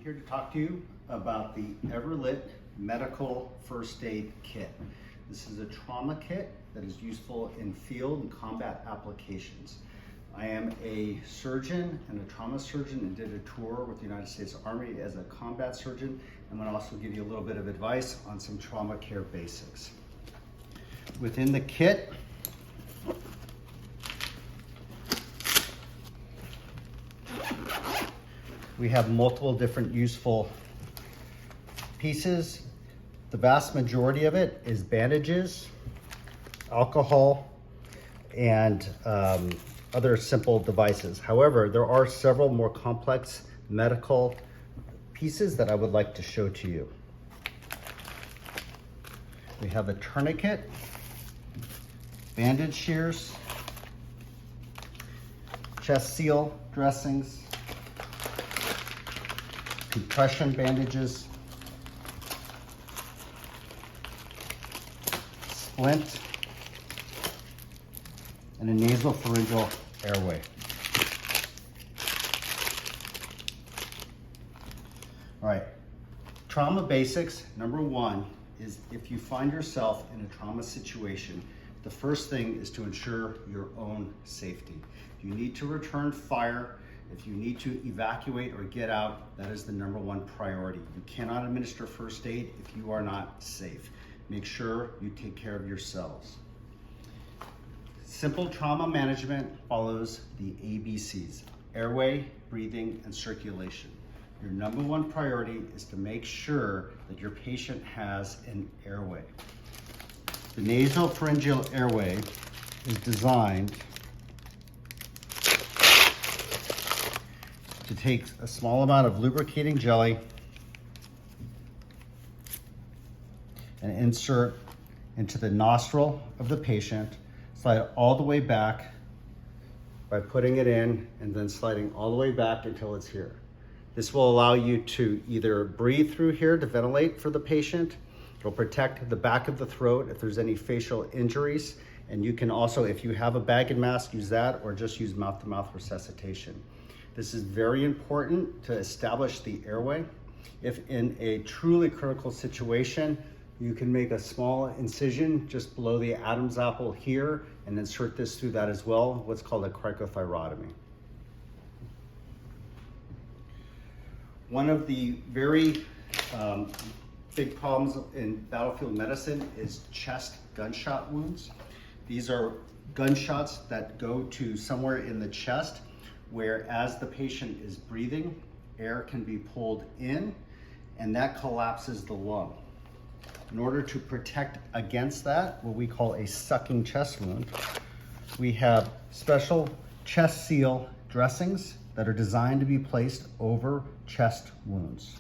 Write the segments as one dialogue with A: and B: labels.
A: I'm here to talk to you about the Everlit Medical First Aid Kit. This is a trauma kit that is useful in field and combat applications. I am a surgeon and a trauma surgeon and did a tour with the United States Army as a combat surgeon. I'm going to also give you a little bit of advice on some trauma care basics. Within the kit, we have multiple different useful pieces. The vast majority of it is bandages, alcohol, and other simple devices. However, there are several more complex medical pieces that I would like to show to you. We have a tourniquet, bandage shears, chest seal dressings, compression bandages, splint, and a nasopharyngeal airway. All right, trauma basics. Number one is if you find yourself in a trauma situation, the first thing is to ensure your own safety. If you need to return fire, if you need to evacuate or get out, that is the number one priority. You cannot administer first aid if you are not safe. Make sure you take care of yourselves. Simple trauma management follows the ABCs: airway, breathing, and circulation. Your number one priority is to make sure that your patient has an airway. The nasopharyngeal airway is designed to take a small amount of lubricating jelly and insert into the nostril of the patient, slide all the way back by putting it in and then sliding all the way back until it's here. This will allow you to either breathe through here to ventilate for the patient. It'll protect the back of the throat if there's any facial injuries. And you can also, if you have a bag and mask, use that or just use mouth-to-mouth resuscitation. This is very important to establish the airway. If in a truly critical situation, you can make a small incision just below the Adam's apple here and insert this through that as well, what's called a cricothyrotomy. One of the very big problems in battlefield medicine is chest gunshot wounds. These are gunshots that go to somewhere in the chest where as the patient is breathing, air can be pulled in and that collapses the lung. In order to protect against that, what we call a sucking chest wound, we have special chest seal dressings that are designed to be placed over chest wounds.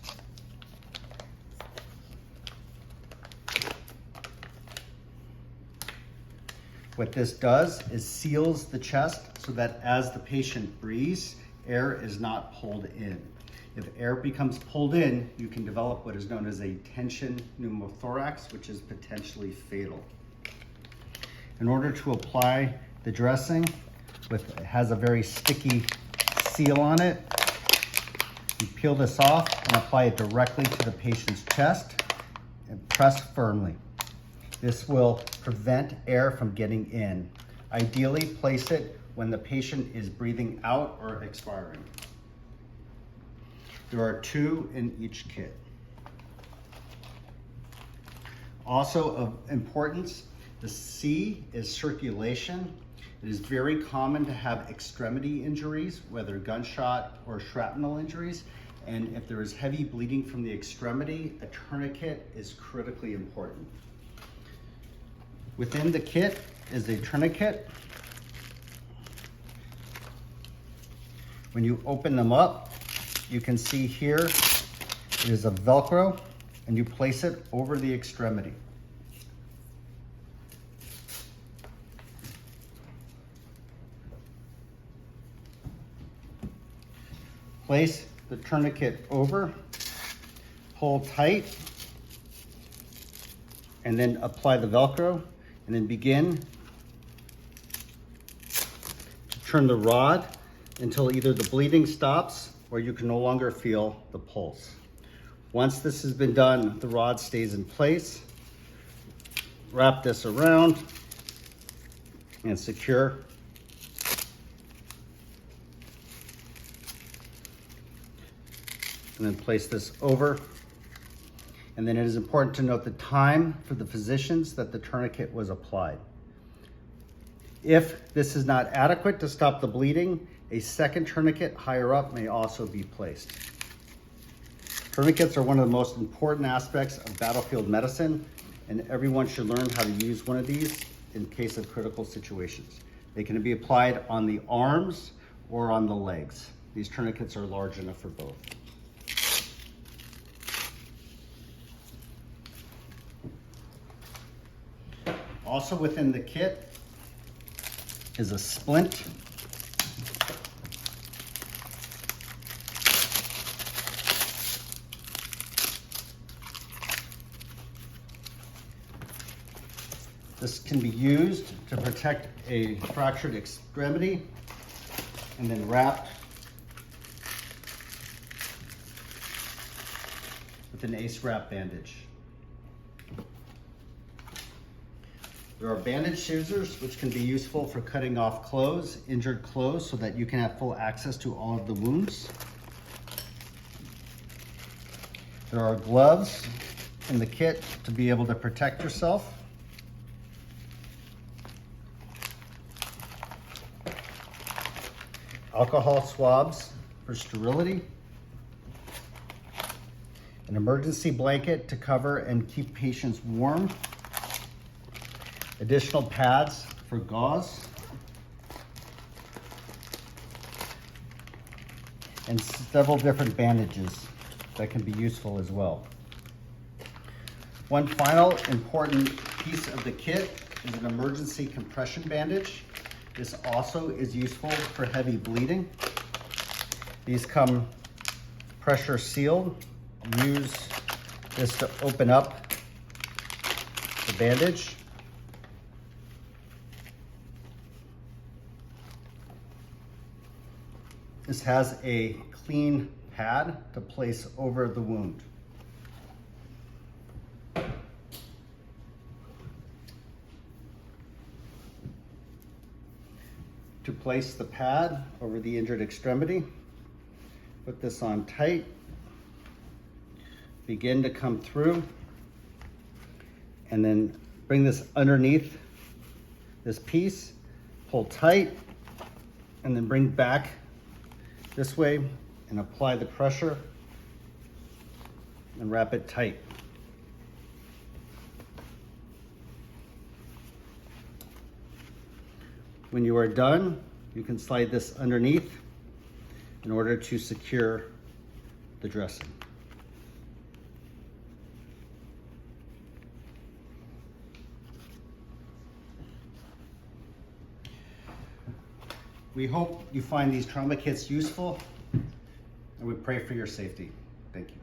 A: What this does is seals the chest so that as the patient breathes, air is not pulled in. If air becomes pulled in, you can develop what is known as a tension pneumothorax, which is potentially fatal. In order to apply the dressing, it has a very sticky seal on it. You peel this off and apply it directly to the patient's chest and press firmly. This will prevent air from getting in. Ideally, place it when the patient is breathing out or expiring. There are two in each kit. Also of importance, the C is circulation. It is very common to have extremity injuries, whether gunshot or shrapnel injuries. And if there is heavy bleeding from the extremity, a tourniquet is critically important. Within the kit is a tourniquet. When you open them up, you can see here it is a Velcro and you place it over the extremity. Place the tourniquet over, pull tight, and then apply the Velcro, and then begin to turn the rod until either the bleeding stops or you can no longer feel the pulse. Once this has been done, the rod stays in place. Wrap this around and secure. And then place this over. And then it is important to note the time for the physicians that the tourniquet was applied. If this is not adequate to stop the bleeding, a second tourniquet higher up may also be placed. Tourniquets are one of the most important aspects of battlefield medicine, and everyone should learn how to use one of these in case of critical situations. They can be applied on the arms or on the legs. These tourniquets are large enough for both. Also within the kit is a splint. This can be used to protect a fractured extremity and then wrapped with an ACE wrap bandage. There are bandage scissors which can be useful for cutting off clothes, injured clothes, so that you can have full access to all of the wounds. There are gloves in the kit to be able to protect yourself. Alcohol swabs for sterility. An emergency blanket to cover and keep patients warm. Additional pads for gauze. And several different bandages that can be useful as well. One final important piece of the kit is an emergency compression bandage. This also is useful for heavy bleeding. These come pressure sealed. Use this to open up the bandage. This has a clean pad to place over the wound. To place the pad over the injured extremity, put this on tight, begin to come through, and then bring this underneath this piece, pull tight, and then bring back this way and apply the pressure and wrap it tight. When you are done, you can slide this underneath in order to secure the dressing. We hope you find these trauma kits useful, and we pray for your safety. Thank you.